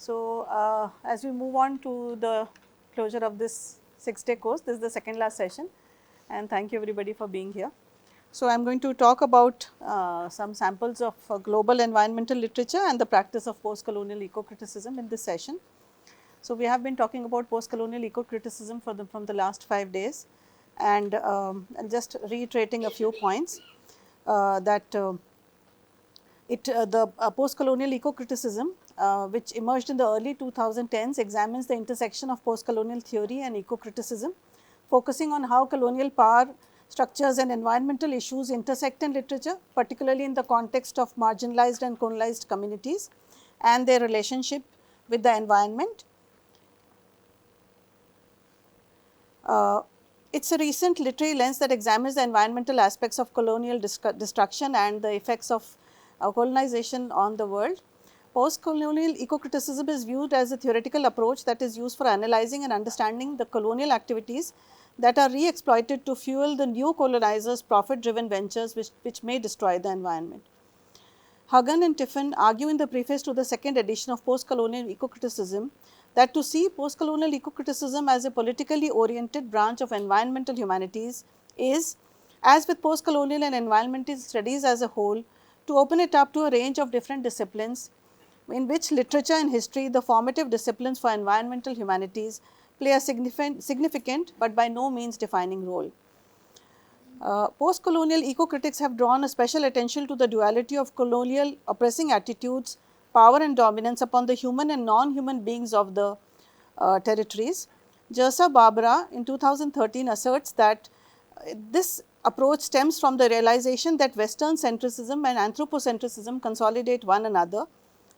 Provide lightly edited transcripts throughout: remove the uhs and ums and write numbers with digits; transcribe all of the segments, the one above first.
So, as we move on to the closure of this 6-day course, this is the second last session, and thank you everybody for being here. So, I am going to talk about some samples of global environmental literature and the practice of post-colonial eco-criticism in this session. So, we have been talking about post-colonial eco-criticism from the last 5 days, and just reiterating a few points that the post-colonial eco-criticism, which emerged in the early 2010s, examines the intersection of post-colonial theory and eco-criticism, focusing on how colonial power structures and environmental issues intersect in literature, particularly in the context of marginalized and colonized communities and their relationship with the environment. It's a recent literary lens that examines the environmental aspects of colonial destruction and the effects of colonization on the world. Post-colonial eco-criticism is viewed as a theoretical approach that is used for analyzing and understanding the colonial activities that are re-exploited to fuel the new colonizers' profit-driven ventures which may destroy the environment. Huggan and Tiffin argue in the preface to the second edition of Post-colonial eco-criticism that to see post-colonial eco-criticism as a politically oriented branch of environmental humanities is, as with post-colonial and environmental studies as a whole, to open it up to a range of different disciplines in which literature and history, the formative disciplines for environmental humanities, play a significant but by no means defining role. Post-colonial eco-critics have drawn a special attention to the duality of colonial oppressing attitudes, power and dominance upon the human and non-human beings of the territories. Jersa Barbara in 2013 asserts that this approach stems from the realization that Western centricism and anthropocentrism consolidate one another.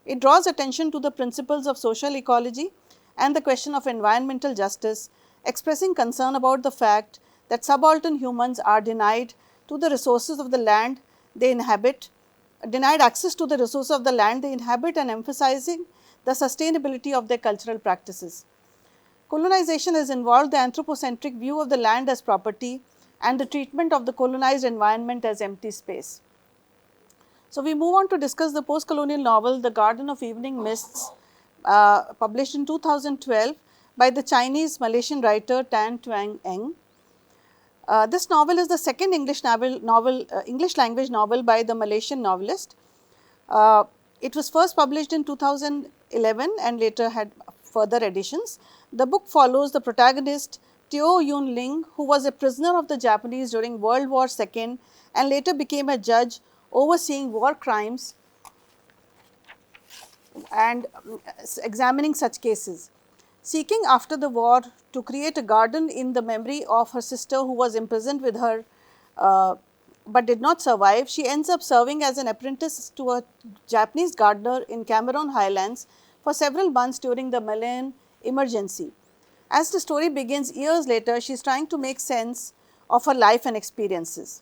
It draws attention to the principles of social ecology and the question of environmental justice, expressing concern about the fact that subaltern humans are denied to the resources of the land they inhabit, denied access to the resources of the land they inhabit, and emphasizing the sustainability of their cultural practices. Colonization has involved the anthropocentric view of the land as property and the treatment of the colonized environment as empty space. So, we move on to discuss the post-colonial novel The Garden of Evening Mists, published in 2012 by the Chinese-Malaysian writer Tan Tuan Eng. This novel is the second English language novel by the Malaysian novelist. It was first published in 2011 and later had further editions. The book follows the protagonist Teo Yun Ling, who was a prisoner of the Japanese during World War II and later became a judge overseeing war crimes and examining such cases. Seeking after the war to create a garden in the memory of her sister who was imprisoned with her but did not survive, she ends up serving as an apprentice to a Japanese gardener in Cameron Highlands for several months during the Malayan emergency. As the story begins years later, she is trying to make sense of her life and experiences.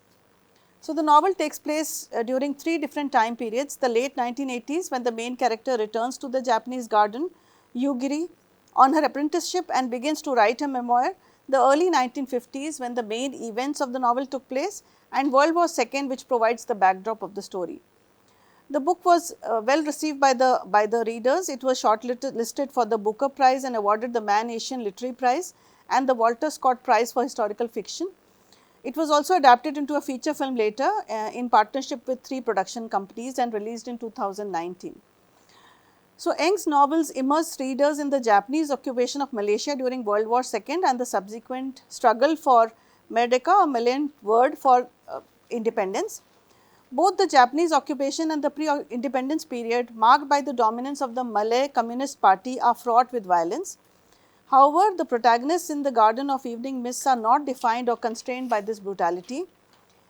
So, the novel takes place during 3 different time periods: the late 1980s, when the main character returns to the Japanese garden, Yugiri, on her apprenticeship and begins to write a memoir; the early 1950s, when the main events of the novel took place; and World War II, which provides the backdrop of the story. The book was well received by the readers. It was shortlisted for the Booker Prize and awarded the Man Asian Literary Prize and the Walter Scott Prize for Historical Fiction. It was also adapted into a feature film later in partnership with 3 production companies and released in 2019. So, Eng's novels immerse readers in the Japanese occupation of Malaysia during World War II and the subsequent struggle for Merdeka, a Malayan word for independence. Both the Japanese occupation and the pre-independence period, marked by the dominance of the Malay Communist Party, are fraught with violence. However, the protagonists in The Garden of Evening Mists are not defined or constrained by this brutality.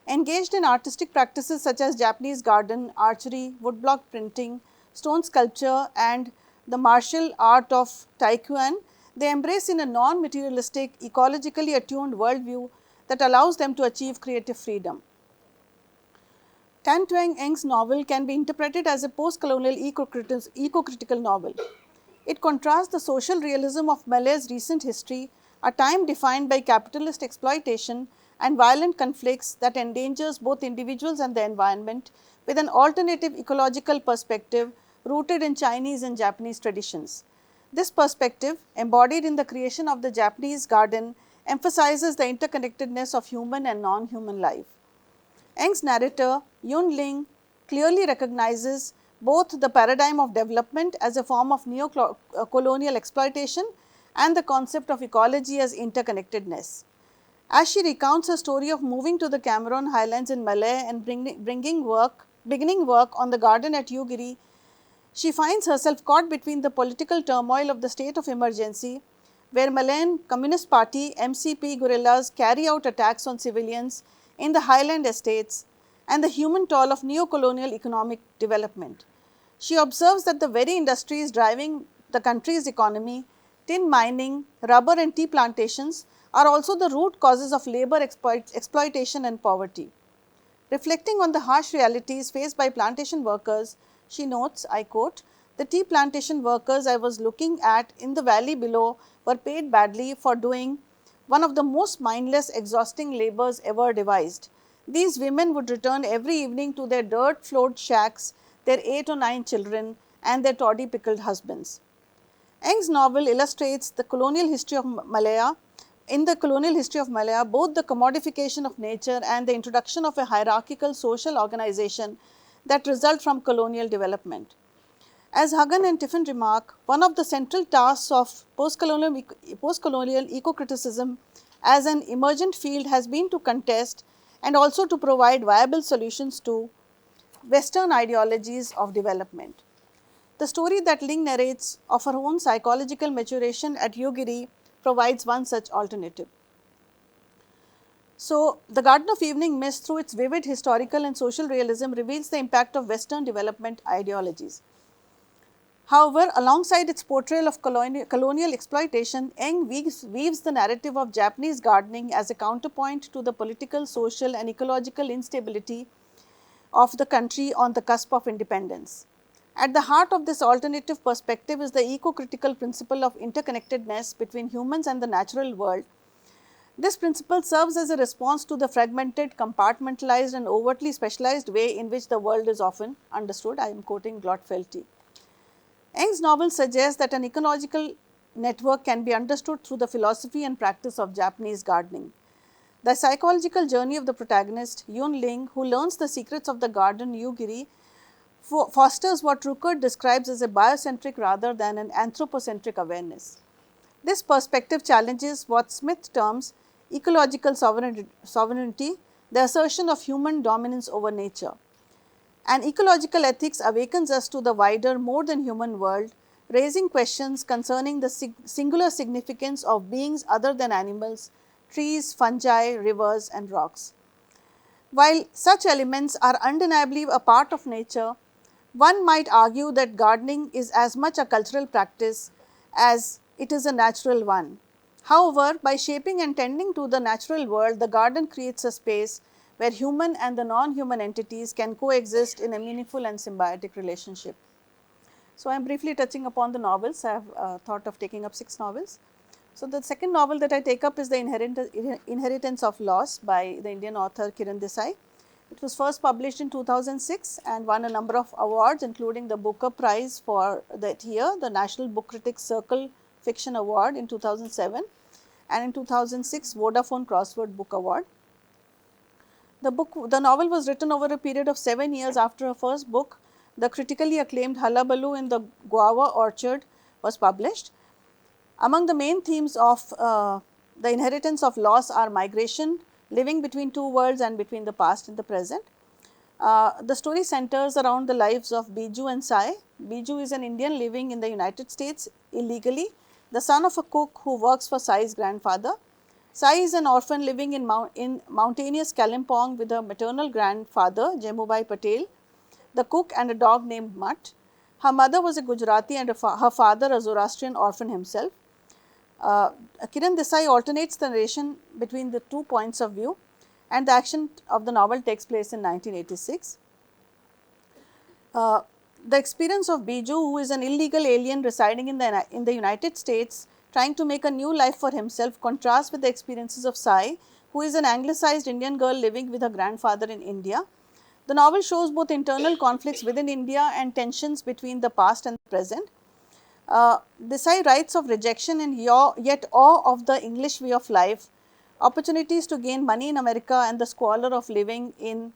Engaged in artistic practices such as Japanese garden, archery, woodblock printing, stone sculpture, and the martial art of Taekwondo, they embrace in a non-materialistic, ecologically attuned worldview that allows them to achieve creative freedom. Tan Tuan Eng's novel can be interpreted as a post-colonial eco-critical novel. It contrasts the social realism of Malay's recent history, a time defined by capitalist exploitation and violent conflicts that endangers both individuals and the environment, with an alternative ecological perspective rooted in Chinese and Japanese traditions. This perspective, embodied in the creation of the Japanese garden, emphasizes the interconnectedness of human and non-human life. Eng's narrator, Yun Ling, clearly recognizes both the paradigm of development as a form of neo-colonial exploitation and the concept of ecology as interconnectedness. As she recounts her story of moving to the Cameron Highlands in Malay and beginning work on the garden at Yugiri, she finds herself caught between the political turmoil of the state of emergency, where Malayan Communist Party MCP guerrillas carry out attacks on civilians in the highland estates, and the human toll of neo-colonial economic development. She observes that the very industries driving the country's economy, tin mining, rubber and tea plantations, are also the root causes of labor exploitation and poverty. Reflecting on the harsh realities faced by plantation workers, she notes, I quote, "The tea plantation workers I was looking at in the valley below were paid badly for doing one of the most mindless, exhausting labors ever devised. These women would return every evening to their dirt-floored shacks, their 8 or 9 children, and their toddy-pickled husbands." Eng's novel illustrates the colonial history of Malaya. In the colonial history of Malaya, both the commodification of nature and the introduction of a hierarchical social organization that result from colonial development. As Hagen and Tiffin remark, one of the central tasks of post-colonial eco-criticism as an emergent field has been to contest and also to provide viable solutions to Western ideologies of development. The story that Ling narrates of her own psychological maturation at Yugiri provides one such alternative. So, The Garden of Evening Mist, through its vivid historical and social realism, reveals the impact of Western development ideologies. However, alongside its portrayal of colonial exploitation, Eng weaves the narrative of Japanese gardening as a counterpoint to the political, social and ecological instability of the country on the cusp of independence. At the heart of this alternative perspective is the eco-critical principle of interconnectedness between humans and the natural world. This principle serves as a response to the fragmented, compartmentalized and overtly specialized way in which the world is often understood. I am quoting Glotfelty. Eng's novel suggests that an ecological network can be understood through the philosophy and practice of Japanese gardening. The psychological journey of the protagonist, Yun Ling, who learns the secrets of the garden Yugiri, fosters what Ruckert describes as a biocentric rather than an anthropocentric awareness. This perspective challenges what Smith terms ecological sovereignty, the assertion of human dominance over nature. And ecological ethics awakens us to the wider, more than human world, raising questions concerning the singular significance of beings other than animals, trees, fungi, rivers and rocks. While such elements are undeniably a part of nature, one might argue that gardening is as much a cultural practice as it is a natural one. However, by shaping and tending to the natural world, the garden creates a space where human and the non-human entities can coexist in a meaningful and symbiotic relationship. So, I am briefly touching upon the novels. I have thought of taking up 6 novels. So, the second novel that I take up is The Inheritance of Loss by the Indian author Kiran Desai. It was first published in 2006 and won a number of awards, including the Booker Prize for that year, the National Book Critics Circle Fiction Award in 2007, and in 2006 Vodafone Crossword Book Award. The novel was written over a period of 7 years after her first book, the critically acclaimed Hullabaloo in the Guava Orchard, was published. Among the main themes of The Inheritance of Loss are migration, living between two worlds and between the past and the present. The story centers around the lives of Biju and Sai. Biju is an Indian living in the United States illegally, the son of a cook who works for Sai's grandfather. Sai is an orphan living in mountainous Kalimpong with her maternal grandfather Jemubai Patel, the cook and a dog named Mutt. Her mother was a Gujarati and her father a Zoroastrian orphan himself. Kiran Desai alternates the narration between the 2 points of view, and the action of the novel takes place in 1986. The experience of Biju, who is an illegal alien residing in the United States, trying to make a new life for himself, contrasts with the experiences of Sai, who is an anglicized Indian girl living with her grandfather in India. The novel shows both internal conflicts within India and tensions between the past and the present. Desai writes of rejection and yet awe of the English way of life, opportunities to gain money in America, and the squalor of living in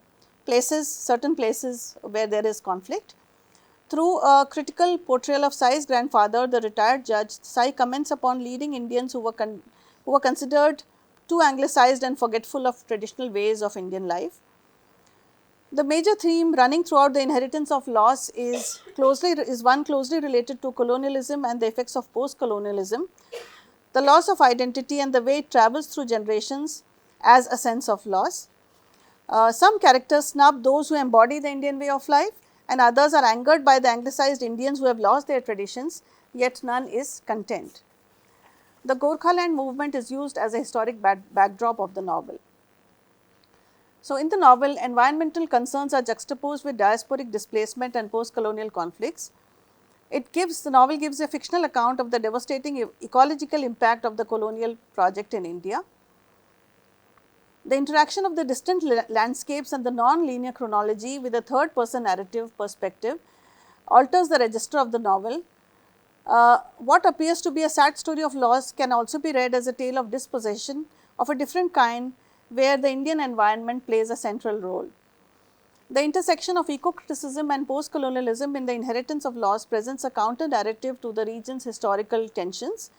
certain places where there is conflict. Through a critical portrayal of Sai's grandfather, the retired judge, Sai comments upon leading Indians who were considered too anglicized and forgetful of traditional ways of Indian life. The major theme running throughout the inheritance of loss is one closely related to colonialism and the effects of post-colonialism, the loss of identity and the way it travels through generations as a sense of loss. Some characters snub those who embody the Indian way of life, and others are angered by the anglicized Indians who have lost their traditions, yet none is content. The Gorkhaland movement is used as a historic backdrop of the novel. So, in the novel, environmental concerns are juxtaposed with diasporic displacement and post-colonial conflicts. The novel gives a fictional account of the devastating ecological impact of the colonial project in India. The interaction of the distant landscapes and the non-linear chronology with a third-person narrative perspective alters the register of the novel. What appears to be a sad story of loss can also be read as a tale of dispossession of a different kind, where the Indian environment plays a central role. The intersection of eco-criticism and post-colonialism in the inheritance of loss presents a counter-narrative to the region's historical tensions.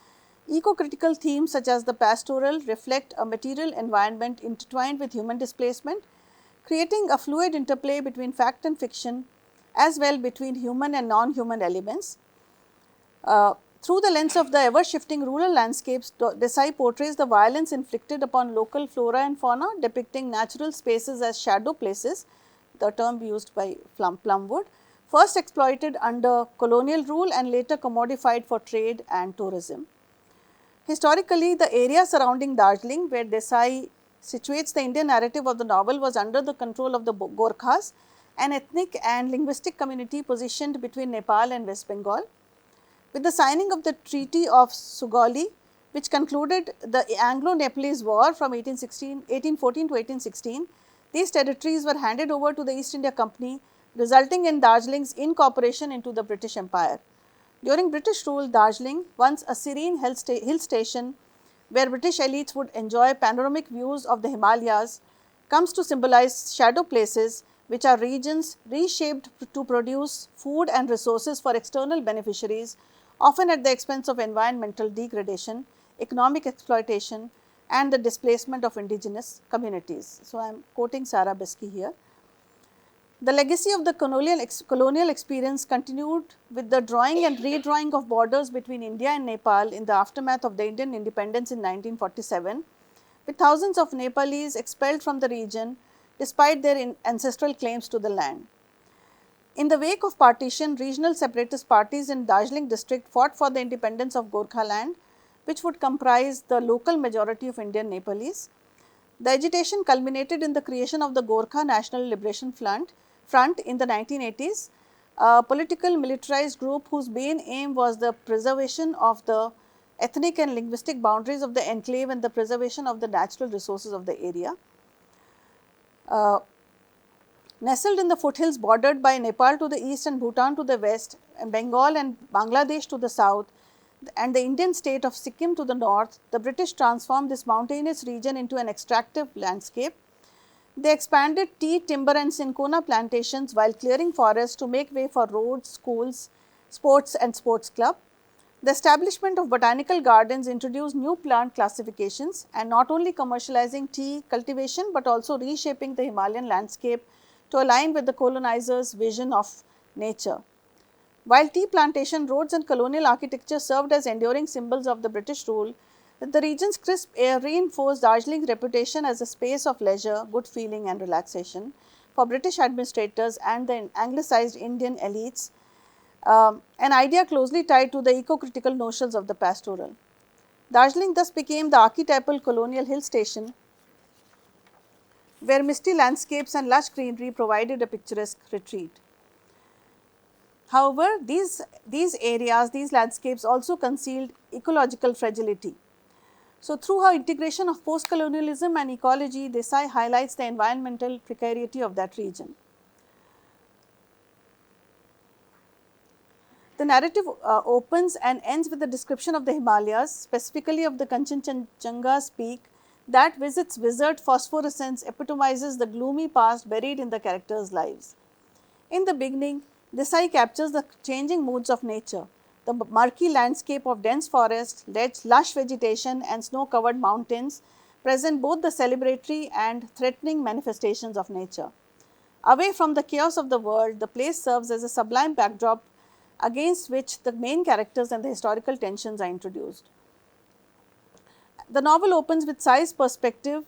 Eco-critical themes such as the pastoral reflect a material environment intertwined with human displacement, creating a fluid interplay between fact and fiction, as well between human and non-human elements. Through the lens of the ever-shifting rural landscapes, Desai portrays the violence inflicted upon local flora and fauna, depicting natural spaces as shadow places, the term used by Plumwood, first exploited under colonial rule and later commodified for trade and tourism. Historically, the area surrounding Darjeeling, where Desai situates the Indian narrative of the novel, was under the control of the Gorkhas, an ethnic and linguistic community positioned between Nepal and West Bengal. With the signing of the Treaty of Sugauli, which concluded the Anglo-Nepalese War from 1814 to 1816, these territories were handed over to the East India Company, resulting in Darjeeling's incorporation into the British Empire. During British rule, Darjeeling, once a serene hill station where British elites would enjoy panoramic views of the Himalayas, comes to symbolize shadow places, which are regions reshaped to produce food and resources for external beneficiaries, often at the expense of environmental degradation, economic exploitation, and the displacement of indigenous communities. So, I am quoting Sarah Beskey here. The legacy of the colonial experience continued with the drawing and redrawing of borders between India and Nepal in the aftermath of the Indian independence in 1947, with thousands of Nepalese expelled from the region despite their ancestral claims to the land. In the wake of partition, regional separatist parties in Darjeeling district fought for the independence of Gorkhaland, which would comprise the local majority of Indian Nepalese. The agitation culminated in the creation of the Gorkha National Liberation Front in the 1980s, a political militarized group whose main aim was the preservation of the ethnic and linguistic boundaries of the enclave and the preservation of the natural resources of the area. Nestled in the foothills bordered by Nepal to the east and Bhutan to the west, and Bengal and Bangladesh to the south, and the Indian state of Sikkim to the north, the British transformed this mountainous region into an extractive landscape. They expanded tea, timber and cinchona plantations while clearing forests to make way for roads, schools, sports and sports club. The establishment of botanical gardens introduced new plant classifications and not only commercializing tea cultivation, but also reshaping the Himalayan landscape to align with the colonizers' vision of nature. While tea plantation roads and colonial architecture served as enduring symbols of the British rule, the region's crisp air reinforced Darjeeling's reputation as a space of leisure, good feeling and relaxation for British administrators and the anglicized Indian elites, an idea closely tied to the eco-critical notions of the pastoral. Darjeeling thus became the archetypal colonial hill station where misty landscapes and lush greenery provided a picturesque retreat. However, these landscapes also concealed ecological fragility. So, through her integration of post-colonialism and ecology, Desai highlights the environmental precarity of that region. The narrative opens and ends with a description of the Himalayas, specifically of the Kanchenjunga's peak that with its wizard phosphorescence epitomizes the gloomy past buried in the characters' lives. In the beginning, Desai captures the changing moods of nature, the murky landscape of dense forest, lush vegetation and snow-covered mountains present both the celebratory and threatening manifestations of nature. Away from the chaos of the world, the place serves as a sublime backdrop against which the main characters and the historical tensions are introduced. The novel opens with Sai's perspective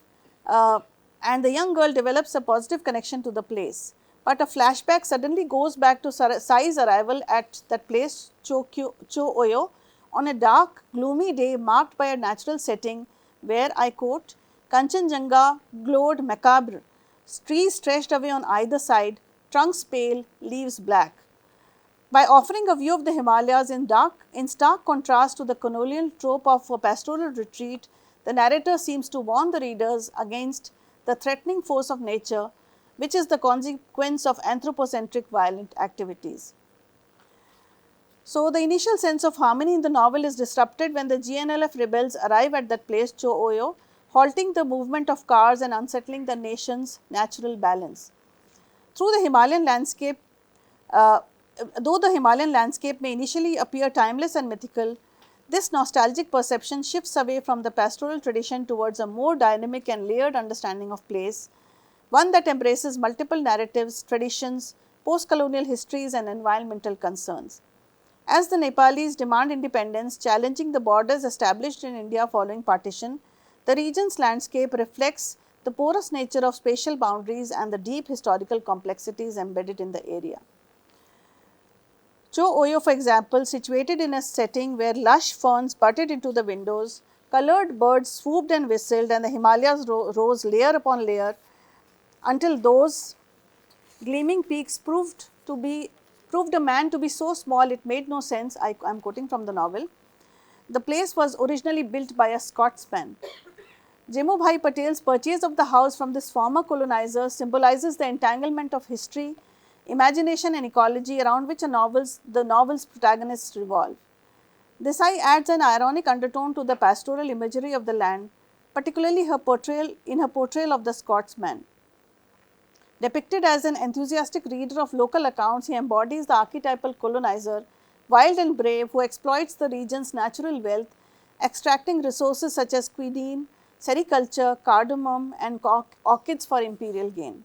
and the young girl develops a positive connection to the place. But a flashback suddenly goes back to Sai's arrival at that place Cho-Oyo on a dark, gloomy day marked by a natural setting where, I quote, Kanchenjunga glowed macabre, trees stretched away on either side, trunks pale, leaves black. By offering a view of the Himalayas in stark contrast to the colonial trope of a pastoral retreat, the narrator seems to warn the readers against the threatening force of nature, which is the consequence of anthropocentric violent activities. So, the initial sense of harmony in the novel is disrupted when the GNLF rebels arrive at that place Cho-Oyo, halting the movement of cars and unsettling the nation's natural balance. Through the Himalayan landscape, though the Himalayan landscape may initially appear timeless and mythical, this nostalgic perception shifts away from the pastoral tradition towards a more dynamic and layered understanding of place, one that embraces multiple narratives, traditions, post-colonial histories and environmental concerns. As the Nepalis demand independence, challenging the borders established in India following partition, the region's landscape reflects the porous nature of spatial boundaries and the deep historical complexities embedded in the area. Cho-Oyo, for example, situated in a setting where lush ferns butted into the windows, coloured birds swooped and whistled, and the Himalayas rose layer upon layer until those gleaming peaks proved a man to be so small it made no sense. I am quoting from the novel. The place was originally built by a Scotsman. Jemubhai Patel's purchase of the house from this former colonizer symbolizes the entanglement of history, imagination and ecology around which the novel's protagonists revolve. Desai adds an ironic undertone to the pastoral imagery of the land, particularly her portrayal of the Scotsman. Depicted as an enthusiastic reader of local accounts, he embodies the archetypal colonizer, wild and brave, who exploits the region's natural wealth, extracting resources such as quinine, sericulture, cardamom and orchids for imperial gain.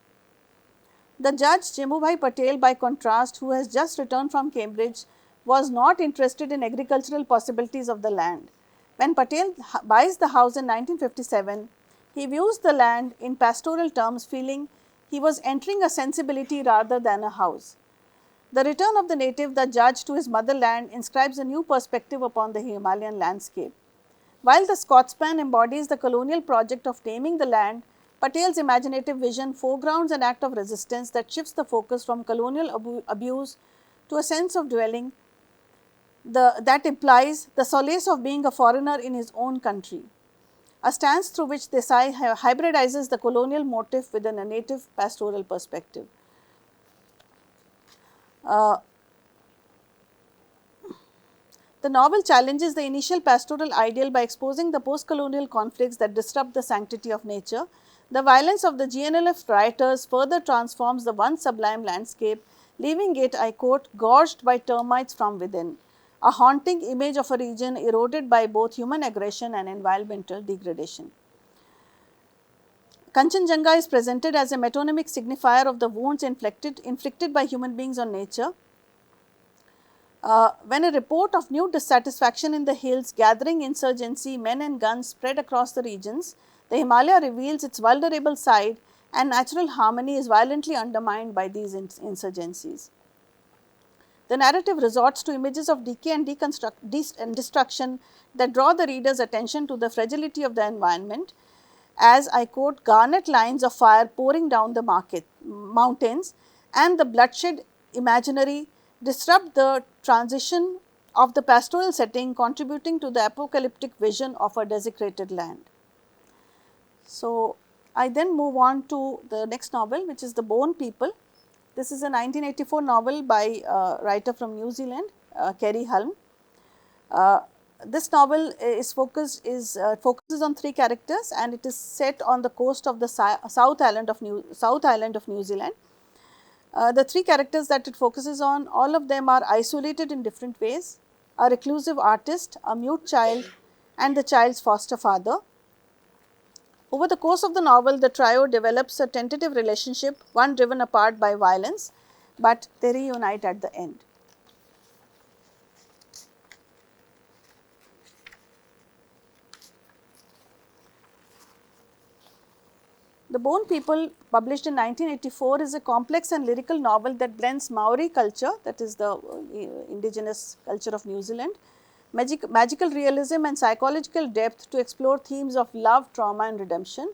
The judge Jemubhai Patel, by contrast, who has just returned from Cambridge, was not interested in agricultural possibilities of the land. When Patel buys the house in 1957, he views the land in pastoral terms, feeling he was entering a sensibility rather than a house. The return of the native, the judge, to his motherland inscribes a new perspective upon the Himalayan landscape. While the Scotsman embodies the colonial project of taming the land, Patel's imaginative vision foregrounds an act of resistance that shifts the focus from colonial abuse to a sense of dwelling that implies the solace of being a foreigner in his own country, a stance through which Desai hybridizes the colonial motif within a native pastoral perspective. The novel challenges the initial pastoral ideal by exposing the post-colonial conflicts that disrupt the sanctity of nature. The violence of the GNLF rioters further transforms the once sublime landscape, leaving it, I quote, gorged by termites from within, a haunting image of a region eroded by both human aggression and environmental degradation. Kanchenjunga is presented as a metonymic signifier of the wounds inflicted by human beings on nature. When a report of new dissatisfaction in the hills, gathering insurgency, men and guns spread across the regions, the Himalaya reveals its vulnerable side and natural harmony is violently undermined by these insurgencies. The narrative resorts to images of decay and destruction that draw the reader's attention to the fragility of the environment, as, I quote, garnet lines of fire pouring down the mountains and the bloodshed imaginary disrupt the transition of the pastoral setting, contributing to the apocalyptic vision of a desecrated land. So, I then move on to the next novel, which is The Bone People. This is a 1984 novel by a writer from New Zealand, Kerry Hulme. This novel focuses on three characters, and it is set on the coast of the South Island of New Zealand. The three characters that it focuses on, all of them are isolated in different ways: a reclusive artist, a mute child, and the child's foster father. Over the course of the novel, the trio develops a tentative relationship, one driven apart by violence, but they reunite at the end. The Bone People, published in 1984, is a complex and lyrical novel that blends Maori culture, that is the indigenous culture of New Zealand, magical realism and psychological depth to explore themes of love, trauma and redemption.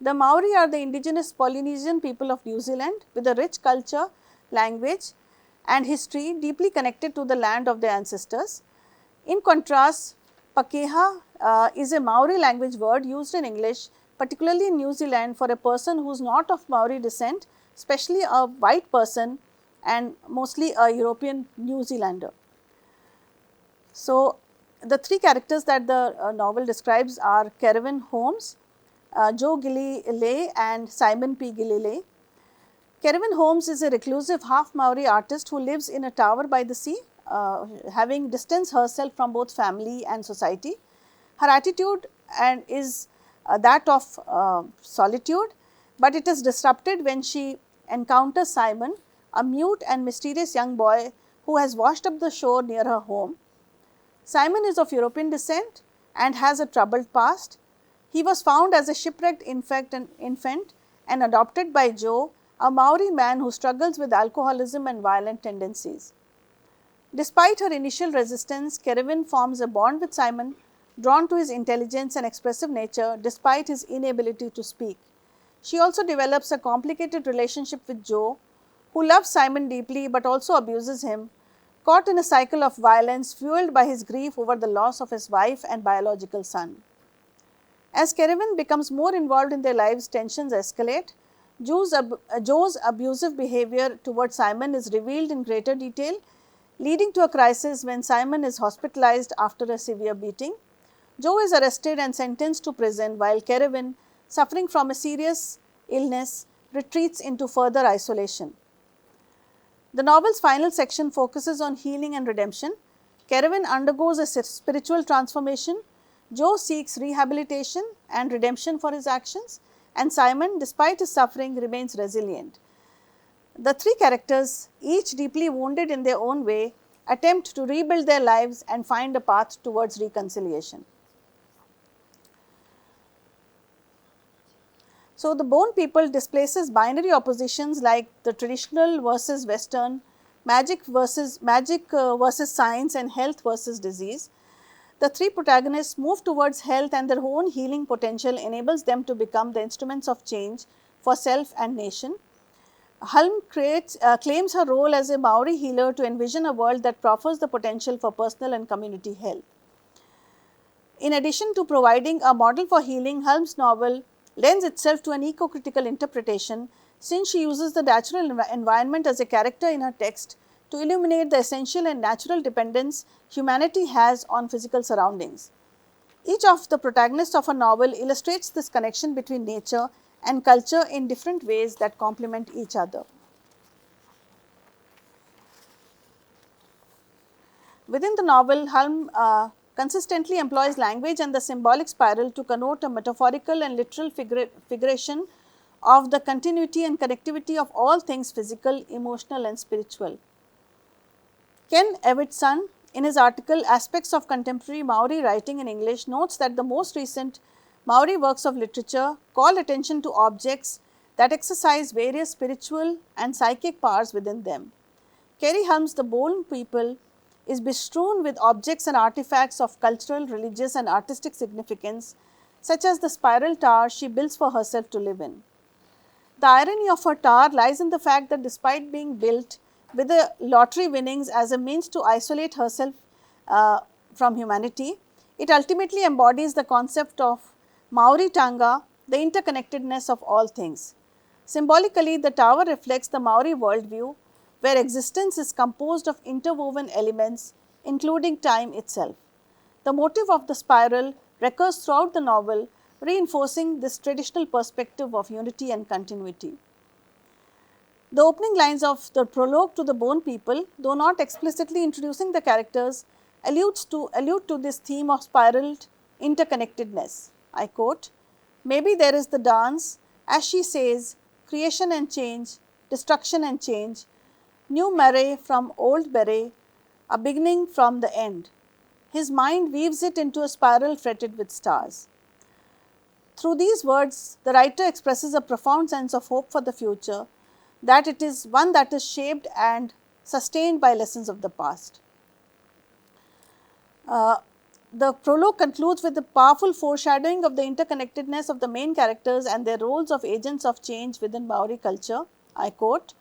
The Maori are the indigenous Polynesian people of New Zealand with a rich culture, language and history deeply connected to the land of their ancestors. In contrast, Pakeha is a Maori language word used in English, particularly in New Zealand, for a person who is not of Maori descent, especially a white person and mostly a European New Zealander. So, the three characters that the novel describes are Kerwin Holmes, Joe Gillilay and Simon P. Gillilay. Kerwin Holmes is a reclusive half Maori artist who lives in a tower by the sea, having distanced herself from both family and society. Her attitude is that of solitude, but it is disrupted when she encounters Simon, a mute and mysterious young boy who has washed up the shore near her home. Simon is of European descent and has a troubled past. He was found as a shipwrecked infant and adopted by Joe, a Maori man who struggles with alcoholism and violent tendencies. Despite her initial resistance, Kerwin forms a bond with Simon, drawn to his intelligence and expressive nature despite his inability to speak. She also develops a complicated relationship with Joe, who loves Simon deeply but also abuses him, caught in a cycle of violence fueled by his grief over the loss of his wife and biological son. As Kerwin becomes more involved in their lives, tensions escalate. Joe's abusive behavior towards Simon is revealed in greater detail, leading to a crisis when Simon is hospitalized after a severe beating. Joe is arrested and sentenced to prison, while Kerwin, suffering from a serious illness, retreats into further isolation. The novel's final section focuses on healing and redemption. Kerwin undergoes a spiritual transformation, Joe seeks rehabilitation and redemption for his actions, and Simon, despite his suffering, remains resilient. The three characters, each deeply wounded in their own way, attempt to rebuild their lives and find a path towards reconciliation. So, the Bone People displaces binary oppositions like the traditional versus Western, magic versus science, and health versus disease. The three protagonists move towards health, and their own healing potential enables them to become the instruments of change for self and nation. Hulme claims her role as a Maori healer to envision a world that proffers the potential for personal and community health. In addition to providing a model for healing, Hulme's novel lends itself to an eco-critical interpretation, since she uses the natural environment as a character in her text to illuminate the essential and natural dependence humanity has on physical surroundings. Each of the protagonists of a novel illustrates this connection between nature and culture in different ways that complement each other. Within the novel, Hulme consistently employs language and the symbolic spiral to connote a metaphorical and literal figuration of the continuity and connectivity of all things physical, emotional and spiritual. Ken Evetson, in his article Aspects of Contemporary Maori Writing in English, notes that the most recent Maori works of literature call attention to objects that exercise various spiritual and psychic powers within them. Kerry Hulme's The Bone People is bestrewn with objects and artifacts of cultural, religious and artistic significance, such as the spiral tower she builds for herself to live in. The irony of her tower lies in the fact that despite being built with the lottery winnings as a means to isolate herself from humanity, it ultimately embodies the concept of Maori Tanga, the interconnectedness of all things. Symbolically, the tower reflects the Maori worldview, where existence is composed of interwoven elements, including time itself. The motive of the spiral recurs throughout the novel, reinforcing this traditional perspective of unity and continuity. The opening lines of the prologue to the Bone People, though not explicitly introducing the characters, allude to this theme of spiraled interconnectedness. I quote, "Maybe there is the dance, as she says, creation and change, destruction and change, new Mare from old Bere, a beginning from the end. His mind weaves it into a spiral fretted with stars." Through these words, the writer expresses a profound sense of hope for the future, that it is one that is shaped and sustained by lessons of the past. The prologue concludes with a powerful foreshadowing of the interconnectedness of the main characters and their roles of agents of change within Maori culture. I quote,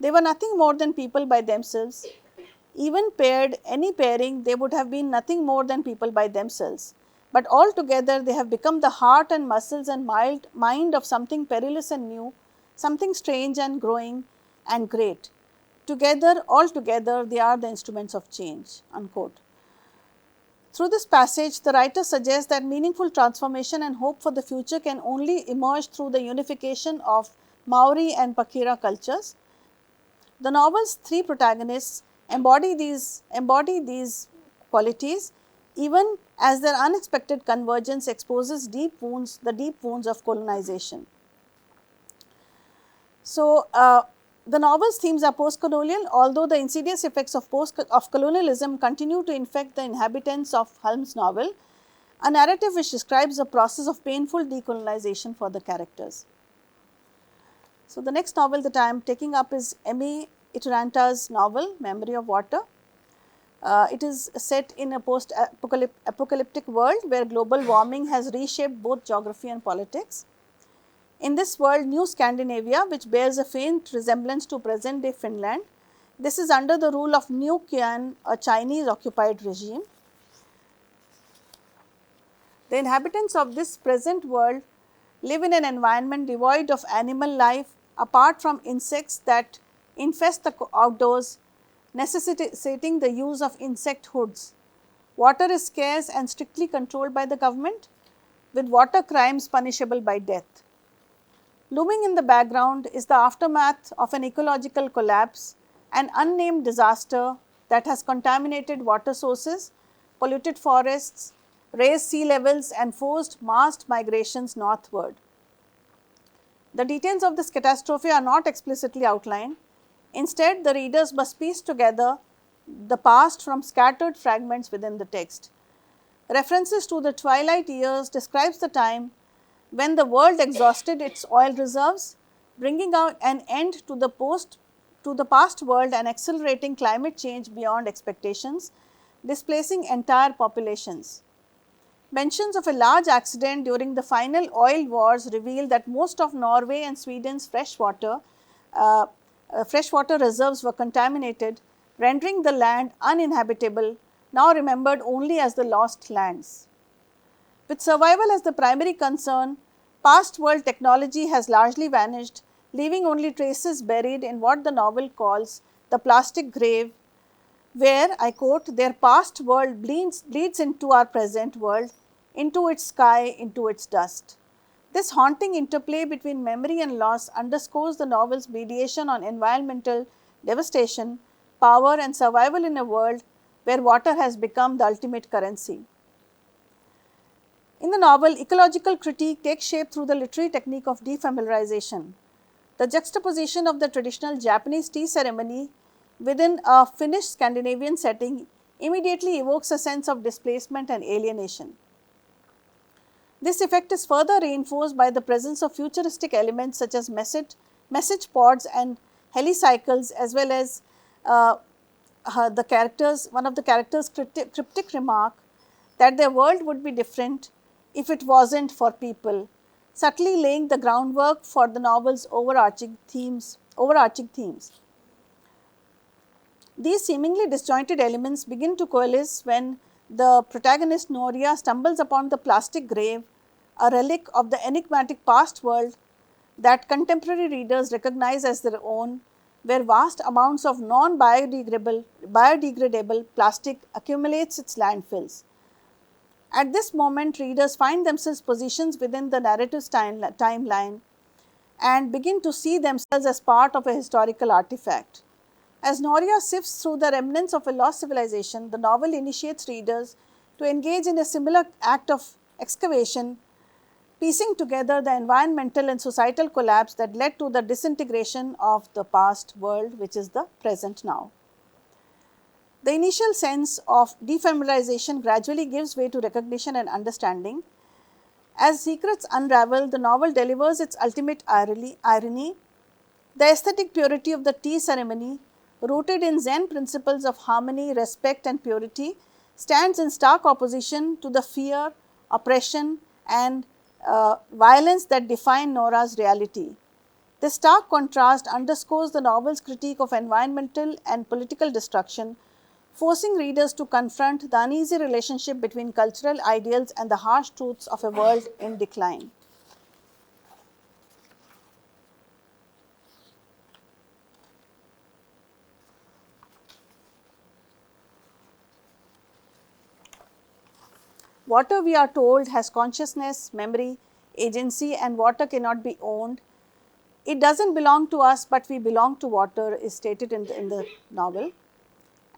"They were nothing more than people by themselves. Even paired, any pairing, they would have been nothing more than people by themselves. But altogether, they have become the heart and muscles and mind of something perilous and new, something strange and growing and great. Together, altogether, they are the instruments of change." Unquote. Through this passage, the writer suggests that meaningful transformation and hope for the future can only emerge through the unification of Maori and Pakira cultures. The novel's three protagonists embody these qualities, even as their unexpected convergence exposes the deep wounds of colonization. So, the novel's themes are post-colonial, although the insidious effects of colonialism continue to infect the inhabitants of Hulme's novel, a narrative which describes the process of painful decolonization for the characters. So, the next novel that I am taking up is Emi Ituranta's novel, Memory of Water. It is set in a post-apocalyptic world where global warming has reshaped both geography and politics. In this world, New Scandinavia, which bears a faint resemblance to present-day Finland, this is under the rule of New Qian, a Chinese-occupied regime. The inhabitants of this present world live in an environment devoid of animal life, apart from insects that infest the outdoors, necessitating the use of insect hoods. Water is scarce and strictly controlled by the government, with water crimes punishable by death. Looming in the background is the aftermath of an ecological collapse, an unnamed disaster that has contaminated water sources, polluted forests, raised sea levels and forced massed migrations northward. The details of this catastrophe are not explicitly outlined. Instead, the readers must piece together the past from scattered fragments within the text. References to the twilight years describes the time when the world exhausted its oil reserves, bringing out an end to the past world and accelerating climate change beyond expectations, displacing entire populations. Mentions of a large accident during the final oil wars reveal that most of Norway and Sweden's freshwater reserves were contaminated, rendering the land uninhabitable, now remembered only as the lost lands. With survival as the primary concern, past world technology has largely vanished, leaving only traces buried in what the novel calls the plastic grave, where, I quote, "their past world bleeds into our present world, into its sky, into its dust." This haunting interplay between memory and loss underscores the novel's mediation on environmental devastation, power and survival in a world where water has become the ultimate currency. In the novel, ecological critique takes shape through the literary technique of defamiliarization. The juxtaposition of the traditional Japanese tea ceremony within a Finnish Scandinavian setting immediately evokes a sense of displacement and alienation. This effect is further reinforced by the presence of futuristic elements such as message pods and helicycles, as well as one of the characters' cryptic remark that their world would be different if it wasn't for people, subtly laying the groundwork for the novel's overarching themes. These seemingly disjointed elements begin to coalesce when the protagonist Noria stumbles upon the plastic grave, a relic of the enigmatic past world that contemporary readers recognize as their own, where vast amounts of non-biodegradable plastic accumulates its landfills. At this moment, readers find themselves positioned within the narrative's timeline and begin to see themselves as part of a historical artifact. As Noria sifts through the remnants of a lost civilization, the novel initiates readers to engage in a similar act of excavation, piecing together the environmental and societal collapse that led to the disintegration of the past world, which is the present now. The initial sense of defamiliarization gradually gives way to recognition and understanding. As secrets unravel, the novel delivers its ultimate irony. The aesthetic purity of the tea ceremony, rooted in Zen principles of harmony, respect, and purity, stands in stark opposition to the fear, oppression, and violence that define Nora's reality. This stark contrast underscores the novel's critique of environmental and political destruction, forcing readers to confront the uneasy relationship between cultural ideals and the harsh truths of a world in decline. Water, we are told, has consciousness, memory, agency, and water cannot be owned. It does not belong to us, but we belong to water, is stated in the novel.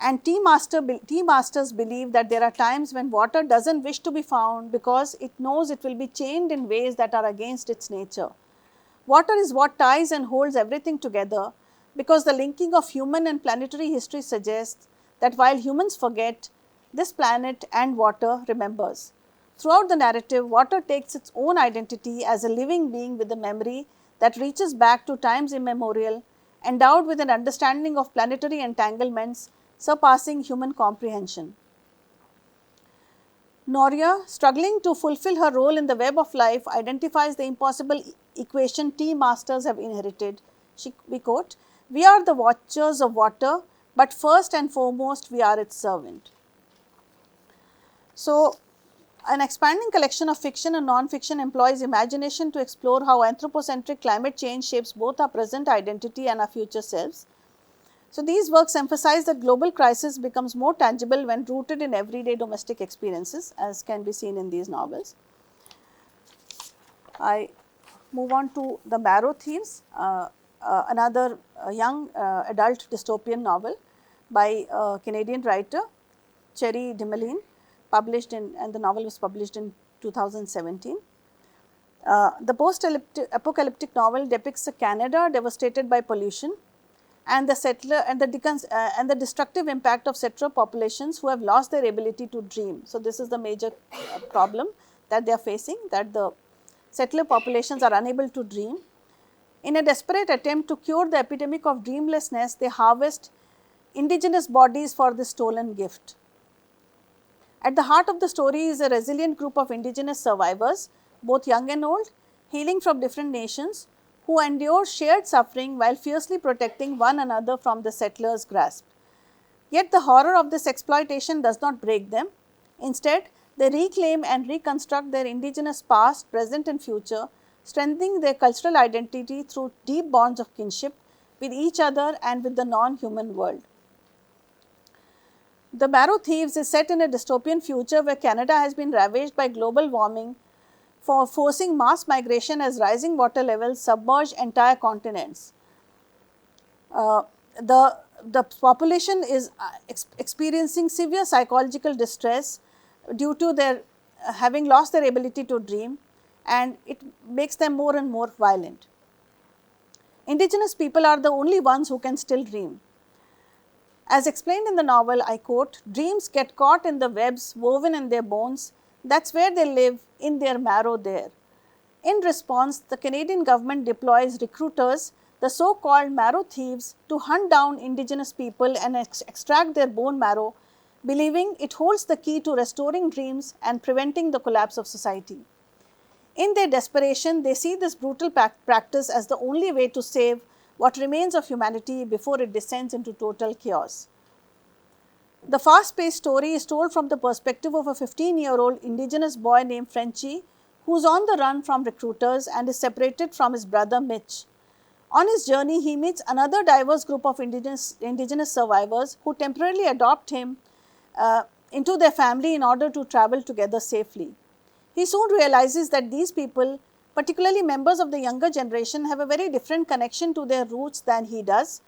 And tea masters believe that there are times when water does not wish to be found because it knows it will be chained in ways that are against its nature. Water is what ties and holds everything together, because the linking of human and planetary history suggests that while humans forget, this planet and water remembers. Throughout the narrative, water takes its own identity as a living being with a memory that reaches back to times immemorial, endowed with an understanding of planetary entanglements surpassing human comprehension. Noria, struggling to fulfill her role in the web of life, identifies the impossible equation tea masters have inherited. We quote, "We are the watchers of water, but first and foremost we are its servant." So, an expanding collection of fiction and non-fiction employs imagination to explore how anthropocentric climate change shapes both our present identity and our future selves. So, these works emphasize that global crisis becomes more tangible when rooted in everyday domestic experiences, as can be seen in these novels. I move on to The Marrow Thieves, another young adult dystopian novel by Canadian writer Cherry Dimelin, published and the novel was published in 2017. The post-apocalyptic novel depicts a Canada devastated by pollution and the destructive impact of settler populations who have lost their ability to dream. So, this is the major problem that they are facing, that the settler populations are unable to dream. In a desperate attempt to cure the epidemic of dreamlessness, they harvest indigenous bodies for this stolen gift. At the heart of the story is a resilient group of indigenous survivors, both young and old, hailing from different nations, who endure shared suffering while fiercely protecting one another from the settlers' grasp. Yet the horror of this exploitation does not break them. Instead, they reclaim and reconstruct their indigenous past, present and future, strengthening their cultural identity through deep bonds of kinship with each other and with the non-human world. The Marrow Thieves is set in a dystopian future where Canada has been ravaged by global warming, forcing mass migration as rising water levels submerge entire continents. The population is experiencing severe psychological distress due to their having lost their ability to dream, and it makes them more and more violent. Indigenous people are the only ones who can still dream. As explained in the novel, I quote, "Dreams get caught in the webs woven in their bones. That's where they live, in their marrow there." In response, the Canadian government deploys recruiters, the so-called marrow thieves, to hunt down indigenous people and extract their bone marrow, believing it holds the key to restoring dreams and preventing the collapse of society. In their desperation, they see this brutal practice as the only way to save what remains of humanity before it descends into total chaos. The fast-paced story is told from the perspective of a 15-year-old indigenous boy named Frenchie, who is on the run from recruiters and is separated from his brother Mitch. On his journey, he meets another diverse group of indigenous survivors who temporarily adopt him into their family in order to travel together safely. He soon realizes that these people, particularly members of the younger generation, have a very different connection to their roots than he does.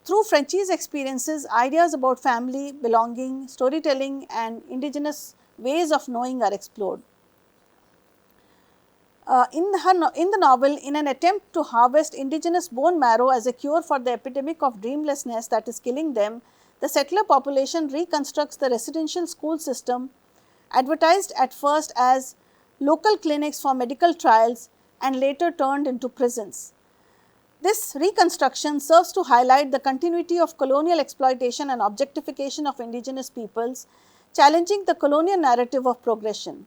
Through Frenchie's experiences, ideas about family, belonging, storytelling and indigenous ways of knowing are explored. In the novel, in an attempt to harvest indigenous bone marrow as a cure for the epidemic of dreamlessness that is killing them, the settler population reconstructs the residential school system, advertised at first as local clinics for medical trials and later turned into prisons. This reconstruction serves to highlight the continuity of colonial exploitation and objectification of indigenous peoples, challenging the colonial narrative of progression.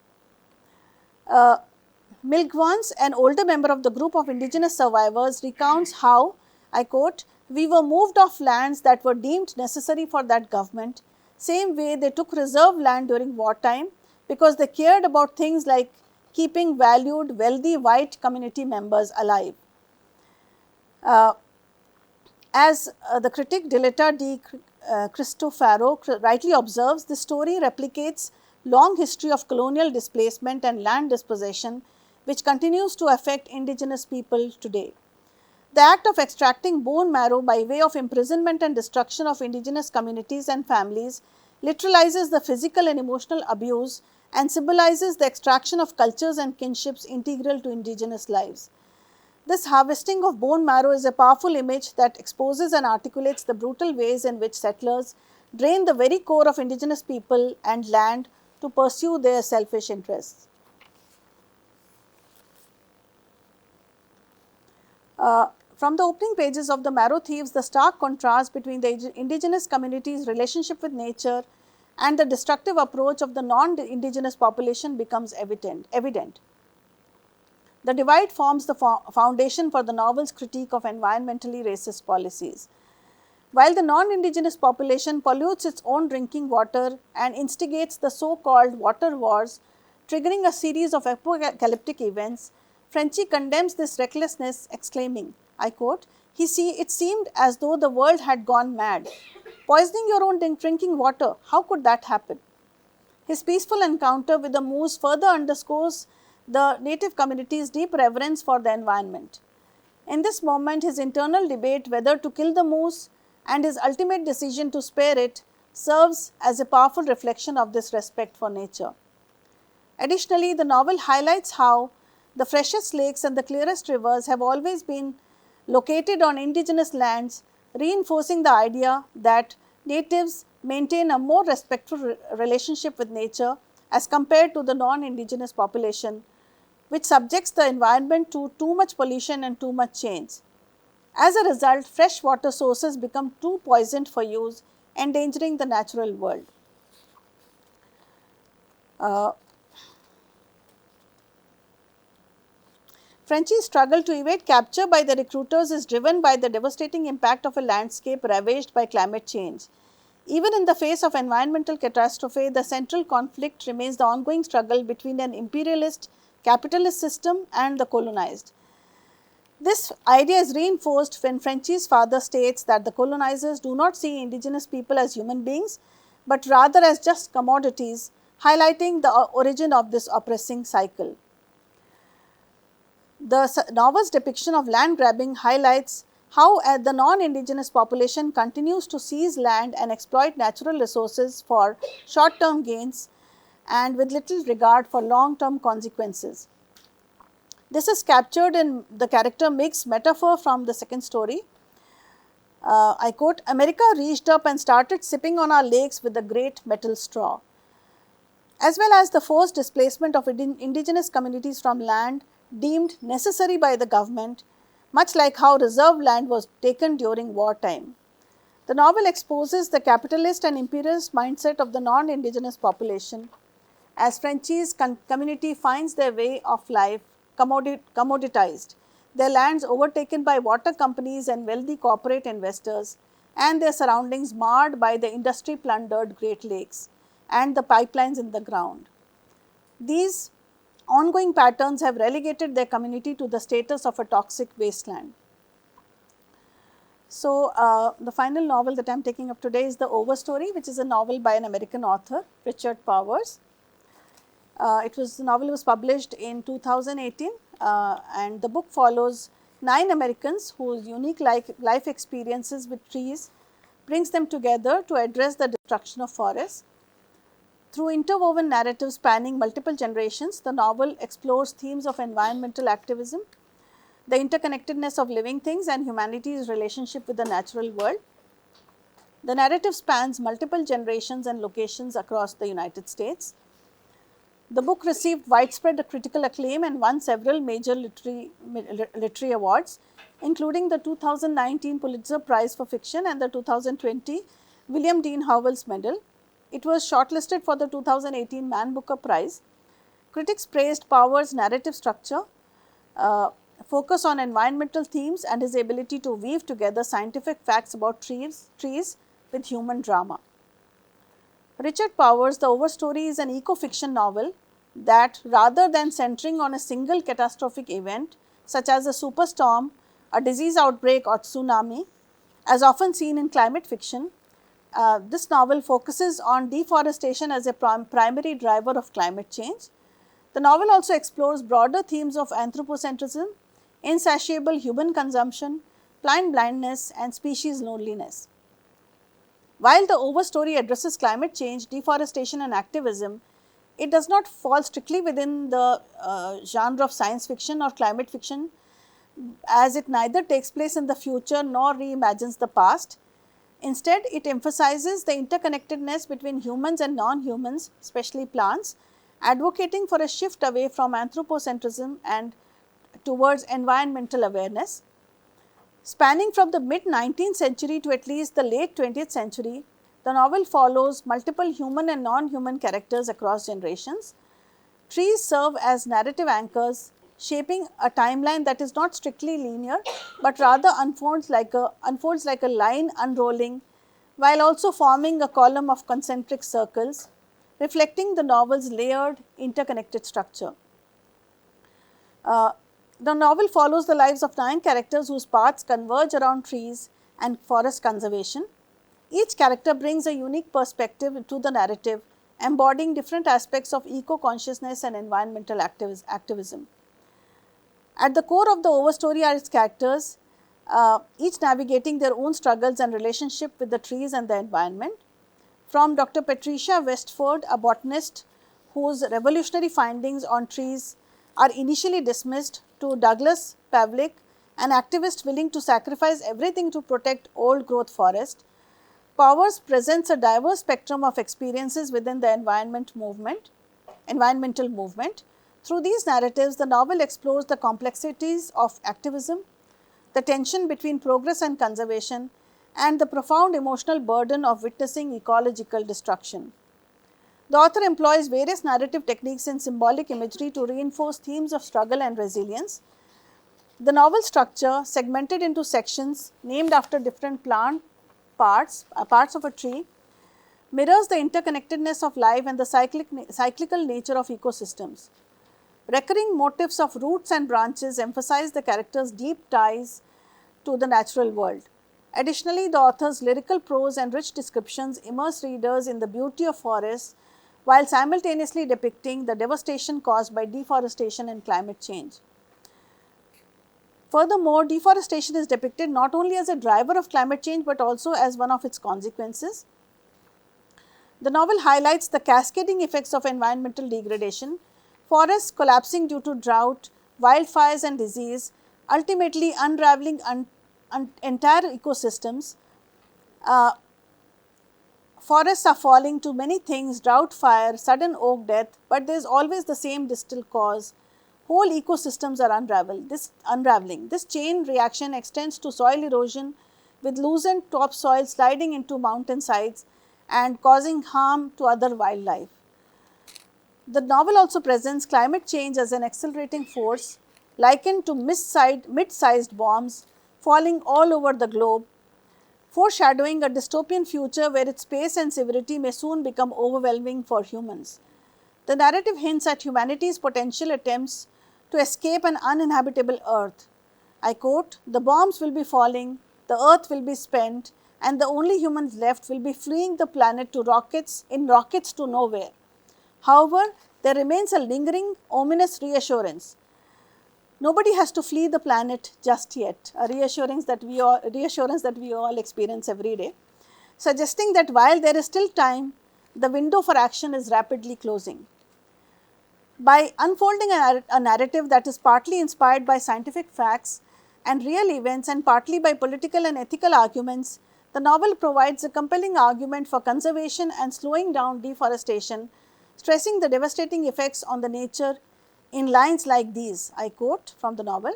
Milgvans, an older member of the group of indigenous survivors, recounts how, I quote, "We were moved off lands that were deemed necessary for that government, same way they took reserve land during wartime because they cared about things like keeping valued, wealthy white community members alive." As the critic Diletta D. Cristofaro rightly observes, this story replicates long history of colonial displacement and land dispossession which continues to affect indigenous people today. The act of extracting bone marrow by way of imprisonment and destruction of indigenous communities and families literalizes the physical and emotional abuse and symbolizes the extraction of cultures and kinships integral to indigenous lives. This harvesting of bone marrow is a powerful image that exposes and articulates the brutal ways in which settlers drain the very core of indigenous people and land to pursue their selfish interests. From the opening pages of The Marrow Thieves, the stark contrast between the indigenous community's relationship with nature and the destructive approach of the non-indigenous population becomes evident. The divide forms the foundation for the novel's critique of environmentally racist policies. While the non-indigenous population pollutes its own drinking water and instigates the so-called water wars, triggering a series of apocalyptic events, Frenchie condemns this recklessness, exclaiming, I quote, "It seemed as though the world had gone mad. Poisoning your own drinking water, how could that happen?" His peaceful encounter with the moose further underscores the native community's deep reverence for the environment. In this moment, his internal debate whether to kill the moose and his ultimate decision to spare it serves as a powerful reflection of this respect for nature. Additionally, the novel highlights how the freshest lakes and the clearest rivers have always been located on indigenous lands, reinforcing the idea that natives maintain a more respectful relationship with nature as compared to the non-indigenous population, which subjects the environment to too much pollution and too much change. As a result, fresh water sources become too poisoned for use, endangering the natural world. Frenchie's struggle to evade capture by the recruiters is driven by the devastating impact of a landscape ravaged by climate change. Even in the face of environmental catastrophe, the central conflict remains the ongoing struggle between an imperialist capitalist system and the colonized. This idea is reinforced when Frenchie's father states that the colonizers do not see indigenous people as human beings, but rather as just commodities, highlighting the origin of this oppressing cycle. The novel's depiction of land grabbing highlights how the non-indigenous population continues to seize land and exploit natural resources for short-term gains and with little regard for long-term consequences. This is captured in the character Mig's metaphor from the second story. I quote, "America reached up and started sipping on our lakes with a great metal straw." As well as the forced displacement of indigenous communities from land deemed necessary by the government, much like how reserve land was taken during wartime. The novel exposes the capitalist and imperialist mindset of the non-indigenous population as Frenchie's community finds their way of life commoditized, their lands overtaken by water companies and wealthy corporate investors, and their surroundings marred by the industry-plundered Great Lakes and the pipelines in the ground. These ongoing patterns have relegated their community to the status of a toxic wasteland. So, the final novel that I am taking up today is The Overstory, which is a novel by an American author, Richard Powers. The novel was published in 2018, and the book follows 9 Americans whose unique life experiences with trees brings them together to address the destruction of forests. Through interwoven narratives spanning multiple generations, the novel explores themes of environmental activism, the interconnectedness of living things, and humanity's relationship with the natural world. The narrative spans multiple generations and locations across the United States. The book received widespread critical acclaim and won several major literary awards, including the 2019 Pulitzer Prize for Fiction and the 2020 William Dean Howells Medal. It was shortlisted for the 2018 Man Booker Prize. Critics praised Powers' narrative structure, focus on environmental themes, and his ability to weave together scientific facts about trees with human drama. Richard Powers' The Overstory is an eco-fiction novel that, rather than centering on a single catastrophic event such as a superstorm, a disease outbreak or tsunami, as often seen in climate fiction, this novel focuses on deforestation as a primary driver of climate change. The novel also explores broader themes of anthropocentrism, insatiable human consumption, plant blindness, and species loneliness. While The Overstory addresses climate change, deforestation, and activism, it does not fall strictly within the genre of science fiction or climate fiction, as it neither takes place in the future nor reimagines the past. Instead, it emphasizes the interconnectedness between humans and non-humans, especially plants, advocating for a shift away from anthropocentrism and towards environmental awareness. Spanning from the mid-19th century to at least the late 20th century, the novel follows multiple human and non-human characters across generations. Trees serve as narrative anchors, shaping a timeline that is not strictly linear, but rather unfolds like a line unrolling, while also forming a column of concentric circles, reflecting the novel's layered, interconnected structure. The novel follows the lives of 9 characters whose paths converge around trees and forest conservation. Each character brings a unique perspective to the narrative, embodying different aspects of eco-consciousness and environmental activism. At the core of the Overstory are its characters, each navigating their own struggles and relationship with the trees and the environment. From Dr. Patricia Westford, a botanist whose revolutionary findings on trees are initially dismissed, to Douglas Pavlik, an activist willing to sacrifice everything to protect old-growth forest, Powers presents a diverse spectrum of experiences within the environmental movement. Through these narratives, the novel explores the complexities of activism, the tension between progress and conservation, and the profound emotional burden of witnessing ecological destruction. The author employs various narrative techniques and symbolic imagery to reinforce themes of struggle and resilience. The novel structure, segmented into sections named after different plant parts of a tree, mirrors the interconnectedness of life and the cyclical nature of ecosystems. Recurring motifs of roots and branches emphasize the characters' deep ties to the natural world. Additionally, the author's lyrical prose and rich descriptions immerse readers in the beauty of forests while simultaneously depicting the devastation caused by deforestation and climate change. Furthermore, deforestation is depicted not only as a driver of climate change but also as one of its consequences. The novel highlights the cascading effects of environmental degradation, forests collapsing due to drought, wildfires and disease, ultimately unraveling entire ecosystems. Forests are falling to many things: drought, fire, sudden oak death, but there is always the same distal cause. Whole ecosystems are unraveling. This chain reaction extends to soil erosion, with loosened topsoil sliding into mountain sides and causing harm to other wildlife. The novel also presents climate change as an accelerating force, likened to mid-sized bombs falling all over the globe, foreshadowing a dystopian future where its pace and severity may soon become overwhelming for humans. The narrative hints at humanity's potential attempts to escape an uninhabitable earth. I quote, "The bombs will be falling, the earth will be spent and the only humans left will be fleeing the planet to rockets to nowhere. However, there remains a lingering ominous reassurance. Nobody has to flee the planet just yet, a reassurance that we all experience every day, suggesting that while there is still time, the window for action is rapidly closing. By unfolding a narrative that is partly inspired by scientific facts and real events and partly by political and ethical arguments, the novel provides a compelling argument for conservation and slowing down deforestation, stressing the devastating effects on the nature in lines like these. I quote from the novel,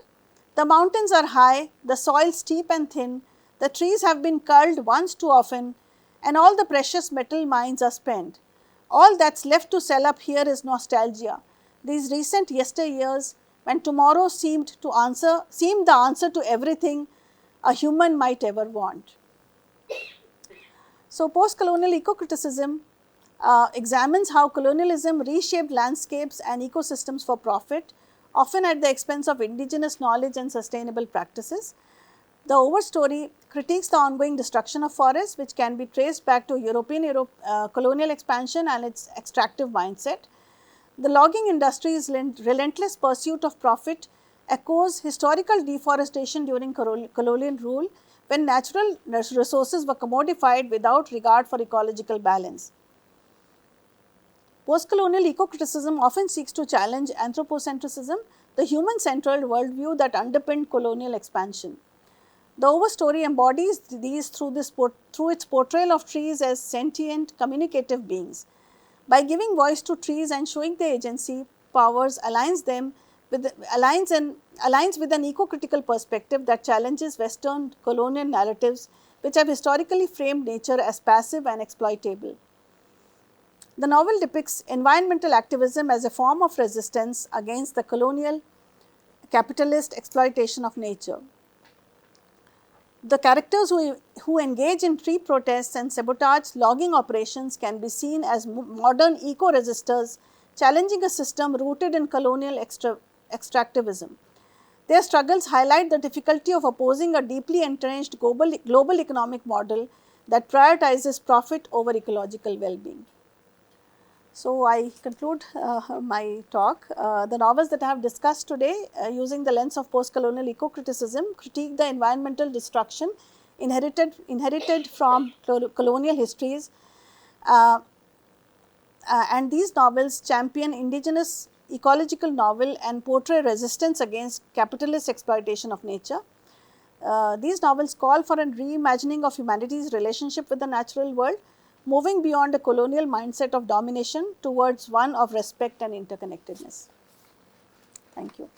"The mountains are high, the soil steep and thin, the trees have been culled once too often, and all the precious metal mines are spent. All that's left to sell up here is nostalgia. These recent yesteryears when tomorrow seemed the answer to everything a human might ever want." So, post-colonial eco-criticism examines how colonialism reshaped landscapes and ecosystems for profit, often at the expense of indigenous knowledge and sustainable practices. The overstory critiques the ongoing destruction of forests, which can be traced back to European colonial expansion and its extractive mindset. The logging industry's relentless pursuit of profit echoes historical deforestation during colonial rule, when natural resources were commodified without regard for ecological balance. Post-colonial eco-criticism often seeks to challenge anthropocentrism, the human-centered worldview that underpinned colonial expansion. The overstory embodies these through its portrayal of trees as sentient, communicative beings. By giving voice to trees and showing their agency, powers aligns with an eco-critical perspective that challenges Western colonial narratives, which have historically framed nature as passive and exploitable. The novel depicts environmental activism as a form of resistance against the colonial capitalist exploitation of nature. The characters who engage in tree protests and sabotage logging operations can be seen as modern eco-resistors challenging a system rooted in colonial extractivism. Their struggles highlight the difficulty of opposing a deeply entrenched global economic model that prioritizes profit over ecological well-being. So, I conclude my talk. The novels that I have discussed today using the lens of post-colonial eco-criticism critique the environmental destruction inherited from colonial histories, and these novels champion indigenous ecological novel and portray resistance against capitalist exploitation of nature. These novels call for a reimagining of humanity's relationship with the natural world, moving beyond a colonial mindset of domination towards one of respect and interconnectedness. Thank you.